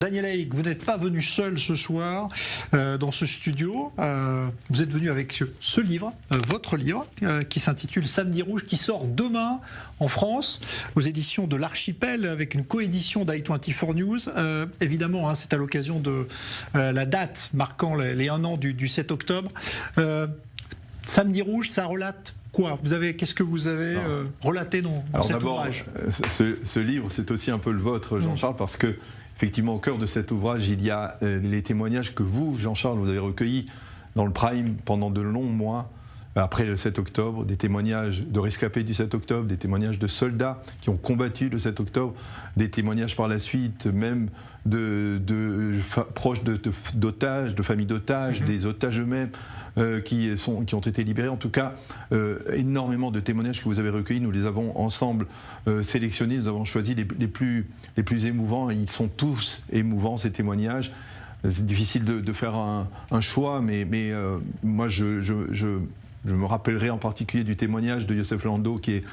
Daniel Haig, vous n'êtes pas venu seul ce soir dans ce studio. Vous êtes venu avec ce livre, votre livre, qui s'intitule Samedi Rouge, qui sort demain en France, aux éditions de l'Archipel, avec une coédition d'i24 News. Évidemment, hein, c'est à l'occasion de la date marquant les 1 an du 7 octobre. Samedi Rouge, ça relate quoi? Qu'est-ce que vous avez relaté dans cet ouvrage? Ce livre, c'est aussi un peu le vôtre, Jean-Charles, parce que effectivement, au cœur de cet ouvrage, il y a les témoignages que vous, Jean-Charles, vous avez recueillis dans le Prime pendant de longs mois après le 7 octobre, des témoignages de rescapés du 7 octobre, des témoignages de soldats qui ont combattu le 7 octobre, des témoignages par la suite même proches d'otages, de familles d'otages, des otages eux-mêmes qui ont été libérés. En tout cas, énormément de témoignages que vous avez recueillis, nous les avons ensemble sélectionnés, nous avons choisi les plus émouvants, et ils sont tous émouvants, ces témoignages. C'est difficile de faire un choix, mais moi je me rappellerai en particulier du témoignage de Yosef Lando, qui est,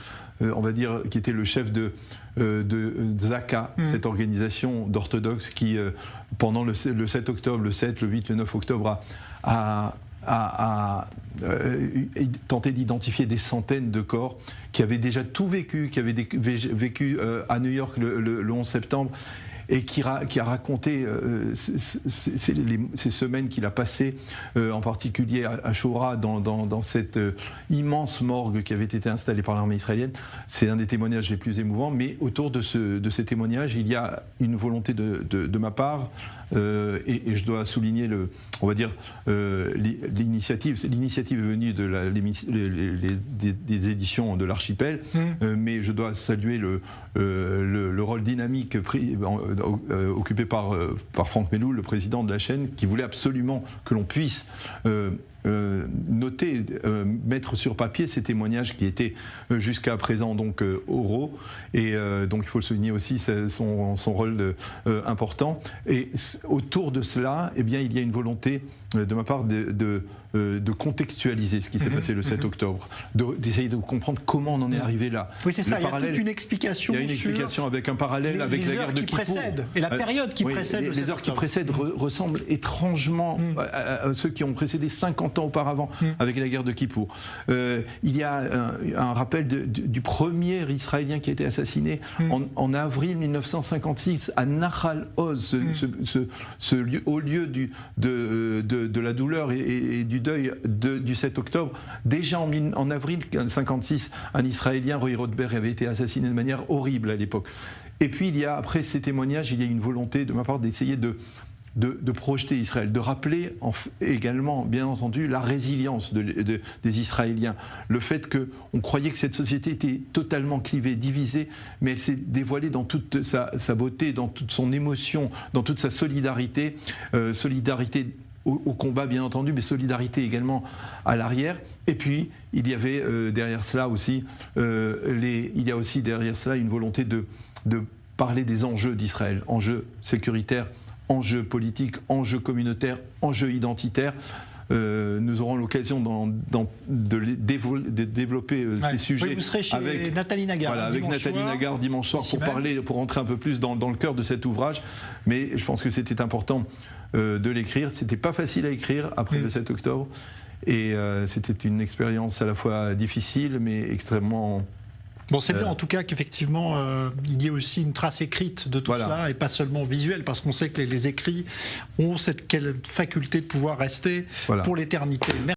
on va dire, qui était le chef de Zaka, cette organisation d'orthodoxes qui, pendant le 7 octobre, le 7, le 8, le 9 octobre, a tenté d'identifier des centaines de corps qui avaient déjà tout vécu, qui avaient vécu à New York le 11 septembre, et qui a raconté ces semaines qu'il a passées, en particulier à Shoura, dans cette immense morgue qui avait été installée par l'armée israélienne. C'est un des témoignages les plus émouvants, mais autour de ces témoignages, il y a une volonté de ma part, et je dois souligner on va dire, l'initiative. L'initiative est venue des éditions de l'Archipel, mais je dois saluer le rôle dynamique occupé par Franck Melloul, le président de la chaîne, qui voulait absolument que l'on puisse noter, mettre sur papier ces témoignages qui étaient jusqu'à présent donc oraux, et donc il faut le souligner aussi, son rôle important. Et autour de cela, eh bien, il y a une volonté de ma part de contextualiser ce qui s'est passé le 7 octobre, d'essayer de comprendre comment on en est arrivé là. Oui, c'est ça, il y a toute une explication. Il y a une explication avec un parallèle avec la guerre de Kippour. Et la période qui précède le 7 octobre. Les heures qui précèdent ressemblent étrangement à ceux qui ont précédé 50 ans auparavant avec la guerre de Kippour. Il y a un rappel du premier Israélien qui a été assassiné en avril 1956 à Nahal Oz, au lieu de la douleur et du deuil du 7 octobre. Déjà en avril 1956, un Israélien, Roy Rothberg, avait été assassiné de manière horrible à l'époque. Et puis, après ces témoignages, il y a une volonté de ma part d'essayer de projeter Israël, de rappeler également, bien entendu, la résilience des Israéliens. Le fait qu'on croyait que cette société était totalement clivée, divisée, mais elle s'est dévoilée dans toute sa beauté, dans toute son émotion, dans toute sa solidarité. Solidarité au combat, bien entendu, mais solidarité également à l'arrière. Et puis, il y avait derrière cela aussi, il y a aussi derrière cela une volonté de parler des enjeux d'Israël, enjeux sécuritaires, enjeux politiques, enjeux communautaires, enjeux identitaires. Nous aurons l'occasion de développer ces sujets. Oui, vous serez chez Nathalie Nagar. Voilà, avec Nathalie Nagar dimanche soir pour rentrer un peu plus dans le cœur de cet ouvrage. Mais je pense que c'était important de l'écrire. C'était pas facile à écrire après le 7 octobre. Et c'était une expérience à la fois difficile mais extrêmement... Bon, c'est bien en tout cas qu'effectivement il y ait aussi une trace écrite de tout cela et pas seulement visuelle, parce qu'on sait que les écrits ont cette faculté de pouvoir rester pour l'éternité.